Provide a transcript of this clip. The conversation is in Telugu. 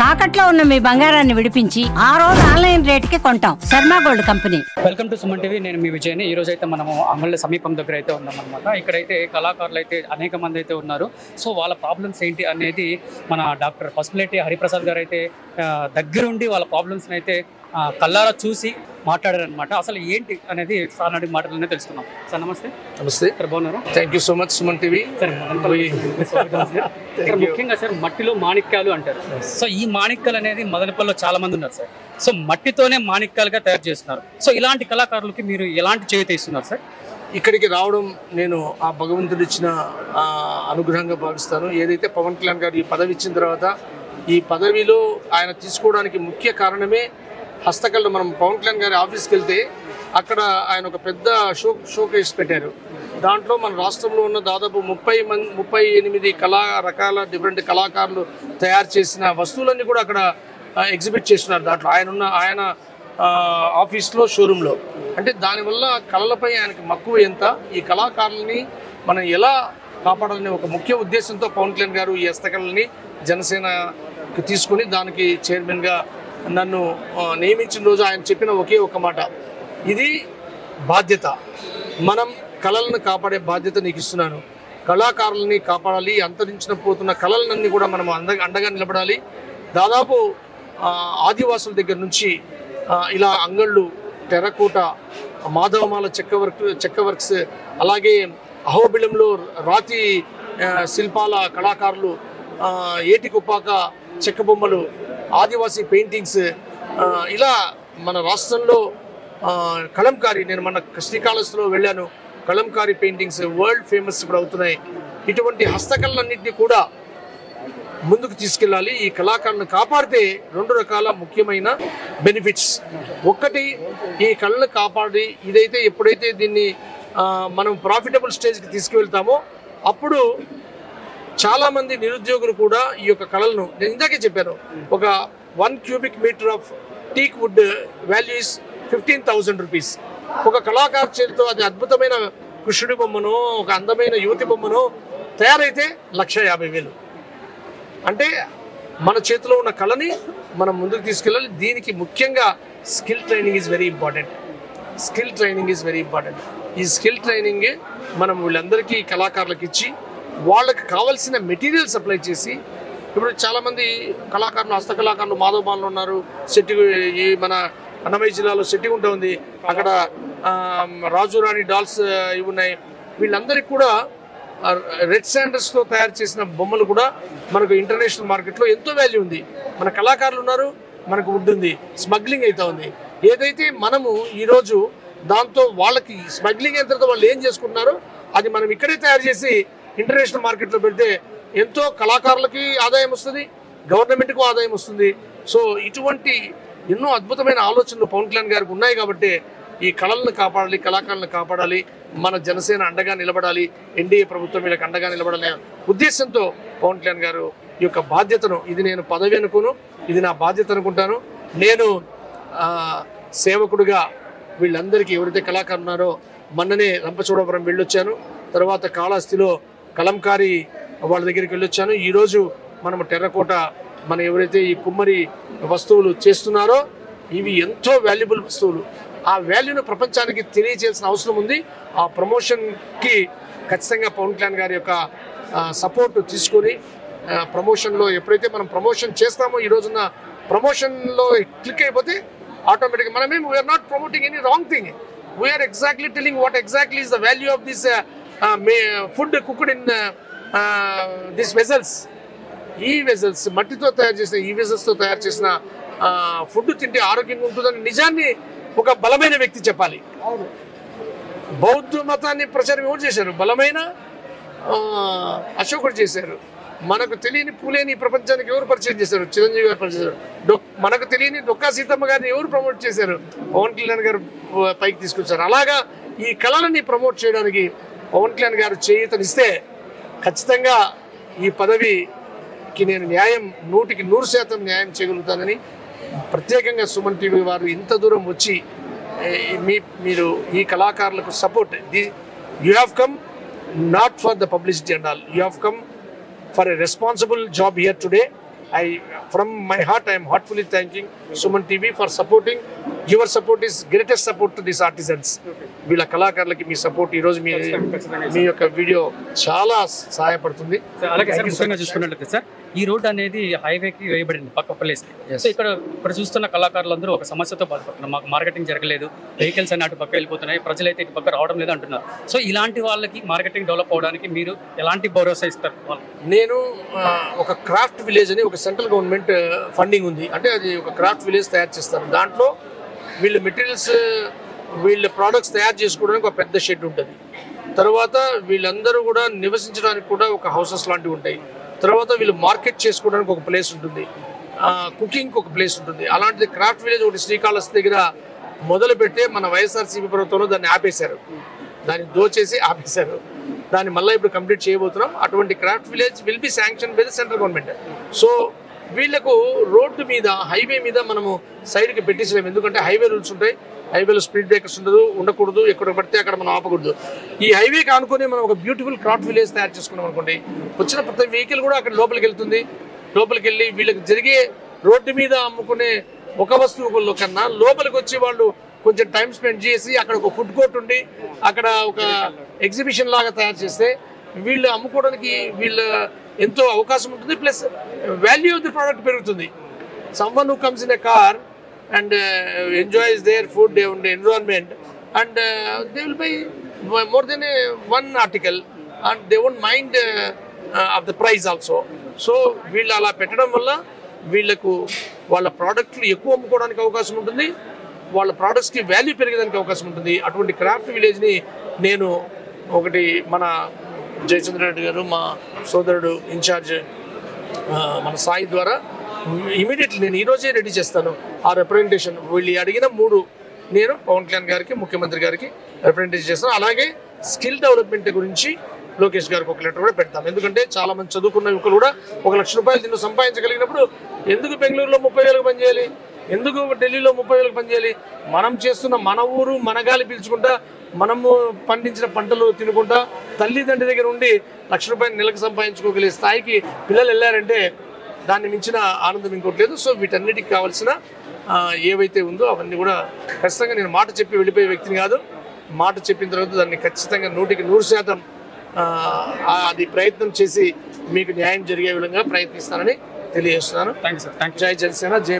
తాకట్లో ఉన్న మీ బంగారాన్ని విడిపించి ఆ రోజు ఆన్లైన్ రేటుకి కొంటాం. Sharma gold company. Welcome to Suman TV. నేను మీ విజయని. ఈ రోజు అయితే మనము అంగళ్ళ సమీపం దగ్గర అయితే ఉన్నామన్నమాట. ఇక్కడైతే కళాకారులు అయితే అనేక మంది అయితే ఉన్నారు. సో వాళ్ళ ప్రాబ్లమ్స్ ఏంటి అనేది మన డాక్టర్ పసుపులేటి హరిప్రసాద్ గారు అయితే దగ్గరుండి వాళ్ళ ప్రాబ్లమ్స్ని అయితే కళ్ళారా చూసి మాట్లాడారనమాట. అసలు ఏంటి అనేది సార్ అడిగి మాటలనే తెలుసుకున్నాం. సార్ నమస్తే. నమస్తే సార్, బాగున్నారు? Thank you so much Suman TV. Sir ముఖ్యంగా సార్ మట్టిలో మాణిక్యాలు అంటారు. సో ఈ మాణిక్యాలు అనేది మదనపల్లిలో చాలా మంది ఉన్నారు సార్. సో మట్టితోనే మాణిక్యాలుగా తయారు చేస్తున్నారు. సో ఇలాంటి కళాకారులకి మీరు ఎలాంటి చేయూత ఇస్తున్నారు సార్? ఇక్కడికి రావడం నేను ఆ భగవంతుడు ఇచ్చిన అనుగ్రహంగా భావిస్తాను. ఏదైతే పవన్ కళ్యాణ్ గారు ఈ పదవి ఇచ్చిన తర్వాత ఈ పదవిలో ఆయన తీసుకోవడానికి ముఖ్య కారణమే హస్తకళలు. మనం పవన్ కళ్యాణ్ గారి ఆఫీస్కి వెళ్తే అక్కడ ఆయన ఒక పెద్ద షోకేస్ పెట్టారు. దాంట్లో మన రాష్ట్రంలో ఉన్న దాదాపు 38 రకాల డిఫరెంట్ కళాకారులు తయారు చేసిన వస్తువులన్నీ కూడా అక్కడ ఎగ్జిబిట్ చేస్తున్నారు. దాంట్లో ఆయన ఆఫీస్లో, షోరూంలో. అంటే దానివల్ల కళలపై ఆయనకి మక్కువ ఎంత, ఈ కళాకారులని మనం ఎలా కాపాడాలనే ఒక ముఖ్య ఉద్దేశంతో పవన్ కళ్యాణ్ గారు ఈ హస్తకళల్ని జనసేనకు తీసుకుని దానికి చైర్మన్గా నన్ను నియమించిన రోజు ఆయన చెప్పిన ఒకే ఒక మాట, ఇది బాధ్యత, మనం కళలను కాపాడే బాధ్యత నీకు ఇస్తున్నాను. కళాకారులని కాపాడాలి, అంతరించిన పోతున్న కళలన్నీ కూడా మనం అండగా నిలబడాలి. దాదాపు ఆదివాసుల దగ్గర నుంచి ఇలా అంగళ్ళు, టెర్రకోట, మాధవమాల చెక్క వర్క్స్, అలాగే అహోబిళంలో రాతి శిల్పాల కళాకారులు, ఏటికొప్పాక చెక్క బొమ్మలు, ఆదివాసీ పెయింటింగ్స్, ఇలా మన రాష్ట్రంలో కలంకారీ, నేను మన శ్రీకాళహస్తిలో వెళ్ళాను, కలంకారీ పెయింటింగ్స్ వరల్డ్ ఫేమస్ ఇప్పుడు అవుతున్నాయి. ఇటువంటి హస్తకళలన్నింటినీ కూడా ముందుకు తీసుకెళ్ళాలి. ఈ కళాకారులను కాపాడితే 2 రకాల ముఖ్యమైన బెనిఫిట్స్. ఒక్కటి, ఈ కళను కాపాడి ఇదైతే ఎప్పుడైతే దీన్ని మనం ప్రాఫిటబుల్ స్టేజ్కి తీసుకువెళ్తామో అప్పుడు చాలామంది నిరుద్యోగులు కూడా ఈ యొక్క కళలను, నేను ఇందాకే చెప్పాను, ఒక 1 cubic meter of teak wood value is 15,000 rupees. ఒక కళాకారు చేతితో అది అద్భుతమైన కృష్ణుడి బొమ్మనో, ఒక అందమైన యువతి బొమ్మనో తయారైతే 1,50,000. అంటే మన చేతిలో ఉన్న కళని మనం ముందుకు తీసుకెళ్ళాలి. దీనికి ముఖ్యంగా skill training is very important. ఈ స్కిల్ ట్రైనింగ్ మనం వీళ్ళందరికీ కళాకారులకు ఇచ్చి వాళ్ళకి కావాల్సిన మెటీరియల్ సప్లై చేసి, ఇప్పుడు చాలామంది కళాకారులు, హస్తకళాకారులు మాధవమాలలో ఉన్నారు. ఈ మన అన్నమయ్య జిల్లాలో సెట్టిగుంట ఉంది, అక్కడ రాజురాణి డాల్స్ ఇవి ఉన్నాయి. వీళ్ళందరికీ కూడా రెడ్ శాండర్స్తో తయారు చేసిన బొమ్మలు కూడా మనకు ఇంటర్నేషనల్ మార్కెట్లో ఎంతో వాల్యూ ఉంది. మన కళాకారులు ఉన్నారు, మనకు వుడ్ ఉంది, స్మగ్లింగ్ అవుతా ఉంది. ఏదైతే మనము ఈరోజు దాంతో వాళ్ళకి స్మగ్లింగ్ అయిన తర్వాత వాళ్ళు ఏం చేసుకుంటున్నారో అది మనం ఇక్కడే తయారు చేసి ఇంటర్నేషనల్ మార్కెట్లో పెడితే ఎంతో కళాకారులకి ఆదాయం వస్తుంది, గవర్నమెంట్కు ఆదాయం వస్తుంది. సో ఇటువంటి ఎన్నో అద్భుతమైన ఆలోచనలు పవన్ కళ్యాణ్ గారికి ఉన్నాయి. కాబట్టి ఈ కళలను కాపాడాలి, కళాకారులను కాపాడాలి, మన జనసేన అండగా నిలబడాలి, ఎన్డీఏ ప్రభుత్వం వీళ్ళకి అండగా నిలబడాలనే ఉద్దేశంతో పవన్ కళ్యాణ్ గారు ఈ యొక్క బాధ్యతను, ఇది నేను పదవి అనుకోను, ఇది నా బాధ్యత అనుకుంటాను. నేను సేవకుడిగా వీళ్ళందరికీ ఎవరైతే కళాకారులు ఉన్నారో, మొన్ననే రంపచోడవరం వెళ్ళొచ్చాను, తర్వాత కాళహస్తిలో కలంకారీ వాళ్ళ దగ్గరికి వెళ్ళొచ్చాను. ఈరోజు మనం టెర్రకోట, మన ఎవరైతే ఈ కుమ్మరి వస్తువులు చేస్తున్నారో ఇవి ఎంతో వాల్యుబుల్ వస్తువులు. ఆ వాల్యూను ప్రపంచానికి తెలియజేయాల్సిన అవసరం ఉంది. ఆ ప్రమోషన్కి ఖచ్చితంగా పవన్ కళ్యాణ్ గారి యొక్క సపోర్ట్ తీసుకొని ప్రమోషన్లో ఎప్పుడైతే మనం ప్రమోషన్ చేస్తామో, ఈ రోజున ప్రమోషన్లో క్లిక్ అయిపోతే ఆటోమేటిక్గా మనమేం we are not promoting any wrong thing, we are exactly telling what exactly is the value of this food cooked in this vessels. ఈ వెజల్స్ మట్టితో తయారు చేసిన, ఈ వెజల్స్తో తయారు చేసిన ఫుడ్ తింటే ఆరోగ్యంగా ఉంటుందని నిజాన్ని ఒక బలమైన వ్యక్తి చెప్పాలి. బౌద్ధ మతాన్ని ప్రచారం ఎవరు చేశారు? బలమైన అశోకుడు చేశారు. మనకు తెలియని పూలేని ప్రపంచానికి ఎవరు పరిచయం చేశారు? చిరంజీవి గారు పరిచయం చేశారు. మనకు తెలియని డొక్కా సీతమ్మ గారిని ఎవరు ప్రమోట్ చేశారు? పవన్ కళ్యాణ్ గారు పైకి తీసుకొచ్చారు. అలాగా ఈ కళలని ప్రమోట్ చేయడానికి పవన్ కళ్యాణ్ గారు చేయూతనిస్తే ఖచ్చితంగా ఈ పదవికి నేను 100% న్యాయం చేయగలుగుతానని ప్రత్యేకంగా సుమన్ టీవీ వారు ఇంత దూరం వచ్చి మీరు ఈ కళాకారులకు support, you have come not for the publicity and all, you have come for a responsible job here today. from my heart, I am heartfully thanking Suman TV for supporting. Your support is greatest support to these artisans. వీళ్ళ కళాకారులకి మీ సపోర్ట్ ఈ రోజు మీ యొక్క వీడియో చాలా సహాయపడుతుంది. అలాగే సార్ ముఖ్యంగా చూసుకున్నట్లయితే సార్ ఈ రోడ్ అనేది హైవేకి వేయబడింది పక్క ప్లేస్. సో ఇక్కడ చూస్తున్న కళాకారులందరూ ఒక సమస్యతో బాధపడుతున్నారు. మాకు మార్కెటింగ్ జరగలేదు, వెహికల్స్ అన్ని అటు పక్క వెళ్ళిపోతున్నాయి, ప్రజలైతే ఇటు పక్క రావడం లేదు అంటున్నారు. సో ఇలాంటి వాళ్ళకి మార్కెటింగ్ డెవలప్ అవడానికి మీరు ఎలాంటి భరోసా ఇస్తారు? నేను ఒక క్రాఫ్ట్ విలేజ్ అని ఒక సెంట్రల్ గవర్నమెంట్ ఫండింగ్ ఉంది, అంటే అది ఒక క్రాఫ్ట్ విలేజ్ తయారు చేస్తారు. దాంట్లో వీళ్ళు మెటీరియల్స్ వీళ్ళ ప్రోడక్ట్స్ తయారు చేసుకోవడానికి ఒక పెద్ద షెడ్ ఉంటుంది. తర్వాత వీళ్ళందరూ కూడా నివసించడానికి కూడా ఒక హౌసెస్ లాంటివి ఉంటాయి. తర్వాత వీళ్ళు మార్కెట్ చేసుకోవడానికి ఒక ప్లేస్ ఉంటుంది, కుకింగ్కి ఒక ప్లేస్ ఉంటుంది. అలాంటిది క్రాఫ్ట్ విలేజ్ ఒకటి శ్రీకాళహస్తి దగ్గర మొదలు పెడితే మన వైఎస్ఆర్సీపీ ప్రభుత్వంలో దాన్ని ఆపేశారు, దాన్ని దోచేసి ఆపేశారు. దాన్ని మళ్ళీ ఇప్పుడు కంప్లీట్ చేయబోతున్నాం. అటువంటి craft village will be sanction by the central government. So వీళ్లకు రోడ్డు మీద హైవే మీద మనము సైడ్కి పెట్టించలేము, ఎందుకంటే హైవే రూల్స్ ఉంటాయి. హైవేలో స్పీడ్ బ్రేకర్స్ ఉండకూడదు, ఎక్కడ పడితే అక్కడ మనం ఆపకూడదు. ఈ హైవేకి ఆనుకొని మనం ఒక బ్యూటిఫుల్ క్రాఫ్ట్ విలేజ్ తయారు చేసుకున్నాం అనుకోండి, వచ్చిన ప్రతి వెహికల్ కూడా అక్కడ లోపలికి వెళ్తుంది. లోపలికి వెళ్ళి వీళ్ళకి జరిగే రోడ్డు మీద అమ్ముకునే ఒక వస్తువుల కన్నా లోపలికి వచ్చి వాళ్ళు కొంచెం టైం స్పెండ్ చేసి అక్కడ ఒక ఫుడ్ కోర్ట్ ఉండి అక్కడ ఒక ఎగ్జిబిషన్ లాగా తయారు చేస్తే వీళ్ళు అమ్ముకోవడానికి వీళ్ళ ఎంతో అవకాశం ఉంటుంది. Plus value of the product పెరుగుతుంది. Someone who comes in a car and enjoys their food and environment, and they will buy more than one article and they won't mind of the price also. So వీళ్ళు అలా పెట్టడం వల్ల వీళ్ళకు వాళ్ళ ప్రోడక్ట్లు ఎక్కువ అమ్ముకోవడానికి అవకాశం ఉంటుంది, వాళ్ళ ప్రోడక్ట్స్కి వాల్యూ పెరిగేదానికి అవకాశం ఉంటుంది. అటువంటి క్రాఫ్ట్ విలేజ్ని నేను ఒకటి మన జయచంద్ర రెడ్డి గారు మా సోదరుడు ఇన్ఛార్జ్ మన సాయి ద్వారా ఇమీడియట్లీ నేను ఈరోజే రెడీ చేస్తాను ఆ రిప్రజెంటేషన్. వీళ్ళు అడిగిన 3 నేను పవన్ కళ్యాణ్ గారికి ముఖ్యమంత్రి గారికి రిప్రజెంటేషన్ చేస్తాను. అలాగే స్కిల్ డెవలప్మెంట్ గురించి లోకేష్ గారికి ఒక లెటర్ కూడా పెడతాం. ఎందుకంటే చాలా మంది చదువుకున్న యువకులు కూడా 1 లక్ష రూపాయలు దీన్ని సంపాదించగలిగినప్పుడు ఎందుకు బెంగళూరులో 30,000 పనిచేయాలి, ఎందుకు ఢిల్లీలో 30,000 పనిచేయాలి? మనం చేస్తున్న మన ఊరు మన గాలి పీల్చుకుంటా, మనము పండించిన పంటలు తినుకుంటా, తల్లిదండ్రి దగ్గర ఉండి 1 లక్ష రూపాయలు నెలకు సంపాదించుకోగలిగే స్థాయికి పిల్లలు వెళ్ళారంటే దాన్ని మించిన ఆనందం ఇంకోటి లేదు. సో వీటన్నిటికి కావాల్సిన ఏవైతే ఉందో అవన్నీ కూడా ఖచ్చితంగా నేను మాట చెప్పి వెళ్ళిపోయే వ్యక్తిని కాదు. మాట చెప్పిన తర్వాత దాన్ని ఖచ్చితంగా 100% అది ప్రయత్నం చేసి మీకు న్యాయం జరిగే విధంగా ప్రయత్నిస్తానని తెలియజేస్తున్నాను. Thank you sir. జై జనసేన, జై